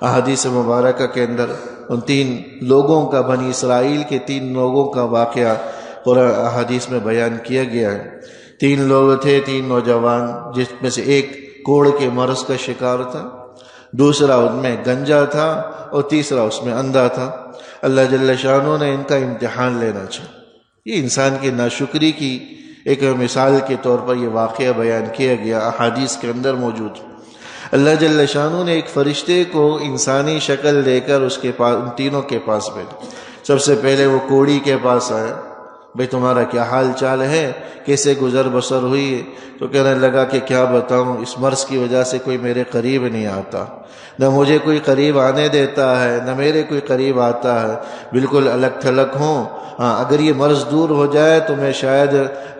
احادیث مبارکہ کے اندر ان 3 لوگوں کا، بنی اسرائیل کے 3 لوگوں کا واقعہ قرآن احادیث میں بیان کیا گیا ہے۔ 3 لوگ تھے، 3 نوجوان، جس میں سے ایک کوڑ کے مرض کا شکار تھا، دوسرا ان میں گنجا تھا، اور تیسرا اس میں اندھا تھا۔ اللہ جل شانہ نے ان کا امتحان لینا چاہا۔ یہ انسان کی ناشکری کی ایک مثال کے طور پر یہ واقعہ بیان کیا گیا، احادیث کے اندر موجود۔ اللہ جل شانہ نے ایک فرشتے کو انسانی شکل دے کر اس کے پاس، ان تینوں کے پاس بھیجا۔ سب سے پہلے وہ کوڑی کے پاس آیا، بھئی تمہارا کیا حال چال ہے، کیسے گزر بسر ہوئی ہے؟ تو کہنے لگا کہ کیا بتاؤں، اس مرض کی وجہ سے کوئی میرے قریب نہیں آتا، نہ مجھے کوئی قریب آنے دیتا ہے، نہ میرے کوئی قریب آتا ہے، بالکل الگ تھلگ ہوں۔ ہاں، اگر یہ مرض دور ہو جائے تو میں شاید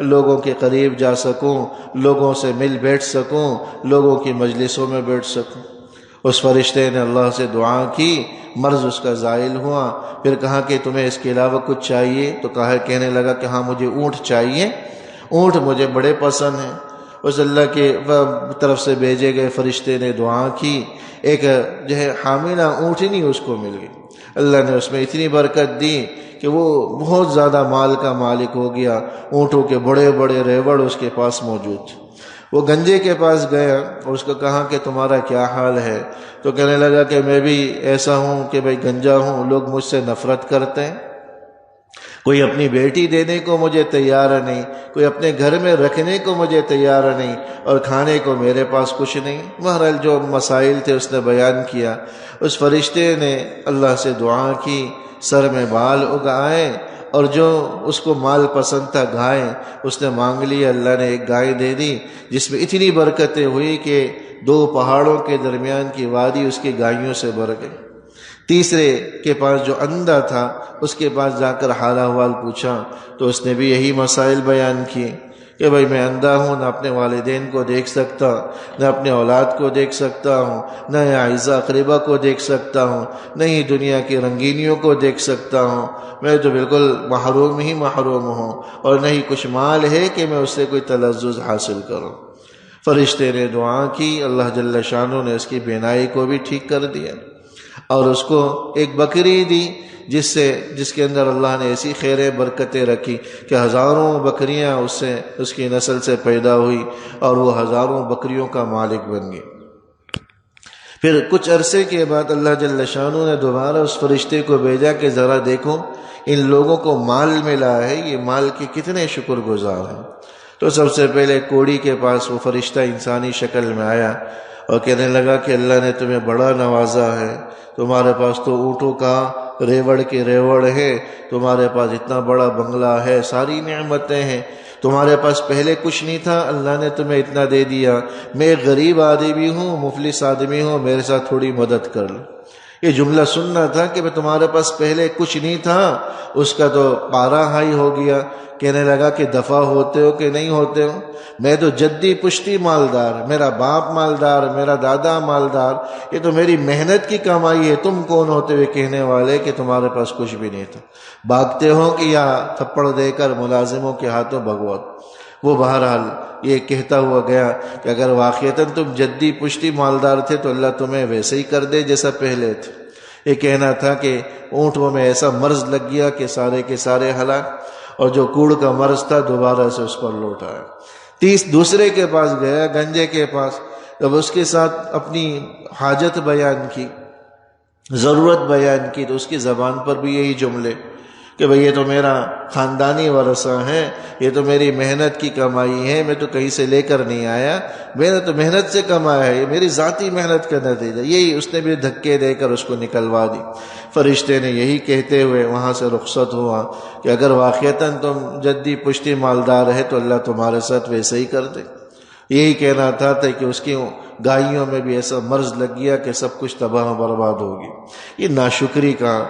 لوگوں کے قریب جا سکوں، لوگوں سے مل بیٹھ سکوں، لوگوں کی مجلسوں میں بیٹھ سکوں۔ اس فرشتے نے اللہ سے دعا کی، مرض اس کا زائل ہوا۔ پھر کہا کہ تمہیں اس کے علاوہ کچھ چاہیے؟ تو کہنے لگا کہ ہاں مجھے اونٹ چاہیے، اونٹ مجھے بڑے پسند ہیں۔ اس اللہ کے طرف سے بھیجے گئے فرشتے نے دعا کی، ایک جو ہے حاملہ اونٹنی اس کو مل گئی۔ اللہ نے اس میں اتنی برکت دی کہ وہ بہت زیادہ مال کا مالک ہو گیا، اونٹوں کے بڑے بڑے ریوڑ اس کے پاس موجود تھے۔ وہ گنجے کے پاس گیا اور اس کو کہا کہ تمہارا کیا حال ہے؟ تو کہنے لگا کہ میں بھی ایسا ہوں کہ بھئی گنجا ہوں، لوگ مجھ سے نفرت کرتے ہیں، کوئی اپنی بیٹی دینے کو مجھے تیار نہیں، کوئی اپنے گھر میں رکھنے کو مجھے تیار نہیں، اور کھانے کو میرے پاس کچھ نہیں۔ بہرحال جو مسائل تھے اس نے بیان کیا۔ اس فرشتے نے اللہ سے دعا کی، سر میں بال اگائے، اور جو اس کو مال پسند تھا گائے اس نے مانگ لی، اللہ نے ایک گائے دے دی جس میں اتنی برکتیں ہوئی کہ 2 پہاڑوں کے درمیان کی وادی اس کی گائیوں سے بھر گئی۔ تیسرے کے پاس جو اندھا تھا اس کے پاس جا کر حال احوال پوچھا تو اس نے بھی یہی مسائل بیان کیے کہ بھئی میں اندھا ہوں، نہ اپنے والدین کو دیکھ سکتا، نہ اپنے اولاد کو دیکھ سکتا ہوں، نہ اعزہ اقربا کو دیکھ سکتا ہوں، نہ ہی دنیا کی رنگینیوں کو دیکھ سکتا ہوں، میں تو بالکل محروم ہی محروم ہوں، اور نہ ہی کچھ مال ہے کہ میں اس سے کوئی تلذذ حاصل کروں۔ فرشتے نے دعا کی، اللہ جل شانہ نے اس کی بینائی کو بھی ٹھیک کر دیا، اور اس کو ایک بکری دی جس کے اندر اللہ نے ایسی خیریں برکتیں رکھی کہ ہزاروں بکریاں اس کی نسل سے پیدا ہوئی، اور وہ ہزاروں بکریوں کا مالک بن گئی۔ پھر کچھ عرصے کے بعد اللہ جل شانہ نے دوبارہ اس فرشتے کو بھیجا کہ ذرا دیکھو ان لوگوں کو مال ملا ہے، یہ مال کے کتنے شکر گزار ہیں۔ تو سب سے پہلے کوڑی کے پاس وہ فرشتہ انسانی شکل میں آیا اور کہنے لگا کہ اللہ نے تمہیں بڑا نوازا ہے، تمہارے پاس تو اونٹوں کا ریوڑ کے ریوڑ ہے، تمہارے پاس اتنا بڑا بنگلہ ہے، ساری نعمتیں ہیں، تمہارے پاس پہلے کچھ نہیں تھا، اللہ نے تمہیں اتنا دے دیا، میں ایک غریب آدمی ہوں، مفلس آدمی ہوں، میرے ساتھ تھوڑی مدد کر لو۔ یہ جملہ سننا تھا کہ تمہارے پاس پہلے کچھ نہیں تھا، اس کا تو پارا ہائی ہو گیا۔ کہنے لگا کہ دفع ہوتے ہو کہ نہیں ہوتے ہو؟ میں تو جدی پشتی مالدار، میرا باپ مالدار، میرا دادا مالدار، یہ تو میری محنت کی کمائی ہے، تم کون ہوتے ہوئے کہنے والے کہ تمہارے پاس کچھ بھی نہیں تھا؟ بھاگتے ہو کہ یا تھپڑ دے کر ملازموں کے ہاتھوں بھگوت؟ وہ بہرحال یہ کہتا ہوا گیا کہ اگر واقعتاً تم جدی پشتی مالدار تھے تو اللہ تمہیں ویسے ہی کر دے جیسا پہلے تھے۔ یہ کہنا تھا کہ اونٹوں میں ایسا مرض لگ گیا کہ سارے کے سارے ہلاک، اور جو کوڑ کا مرض تھا دوبارہ سے اس پر لوٹ آیا۔ دوسرے کے پاس گیا، گنجے کے پاس، جب اس کے ساتھ اپنی حاجت بیان کی، ضرورت بیان کی، تو اس کی زبان پر بھی یہی جملے کہ بھئی یہ تو میرا خاندانی ورثہ ہے، یہ تو میری محنت کی کمائی ہے، میں تو کہیں سے لے کر نہیں آیا، میں نے تو محنت سے کمایا ہے، یہ میری ذاتی محنت کا نتیجہ، یہی اس نے بھی دھکے دے کر اس کو نکلوا دی۔ فرشتے نے یہی کہتے ہوئے وہاں سے رخصت ہوا کہ اگر واقعتاً تم جدی پشتی مالدار ہے تو اللہ تمہارے ساتھ ویسے ہی کر دے۔ یہی کہنا تھا کہ اس کی گائیوں میں بھی ایسا مرض لگ گیا کہ سب کچھ تباہ و برباد ہوگی۔ یہ ناشکری کا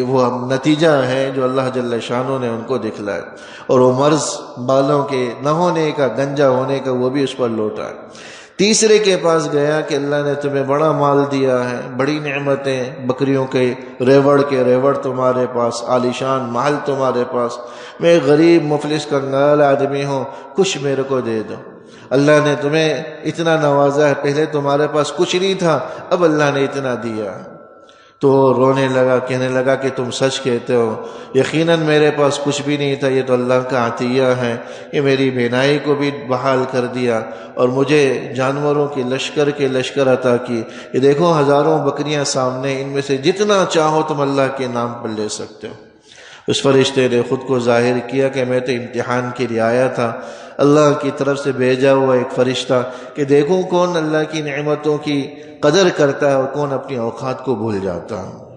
وہ نتیجہ ہے جو اللہ جل شانہ نے ان کو دکھلایا، اور وہ مرض بالوں کے نہ ہونے کا، گنجا ہونے کا، وہ بھی اس پر لوٹا ہے۔ تیسرے کے پاس گیا کہ اللہ نے تمہیں بڑا مال دیا ہے، بڑی نعمتیں، بکریوں کے ریوڑ تمہارے پاس، عالیشان محل تمہارے پاس، میں غریب مفلس کنگال آدمی ہوں، کچھ میرے کو دے دو۔ اللہ نے تمہیں اتنا نوازا ہے، پہلے تمہارے پاس کچھ نہیں تھا، اب اللہ نے اتنا دیا۔ تو رونے لگا، کہنے لگا کہ تم سچ کہتے ہو، یقیناً میرے پاس کچھ بھی نہیں تھا، یہ تو اللہ کا عطیہ ہے، یہ میری بینائی کو بھی بحال کر دیا اور مجھے جانوروں کے لشکر عطا کی۔ یہ دیکھو ہزاروں بکریاں سامنے، ان میں سے جتنا چاہو تم اللہ کے نام پر لے سکتے ہو۔ اس فرشتے نے خود کو ظاہر کیا کہ میں تو امتحان کے لیے آیا تھا، اللہ کی طرف سے بھیجا ہوا ایک فرشتہ، کہ دیکھوں کون اللہ کی نعمتوں کی قدر کرتا ہے اور کون اپنی اوقات کو بھول جاتا ہے۔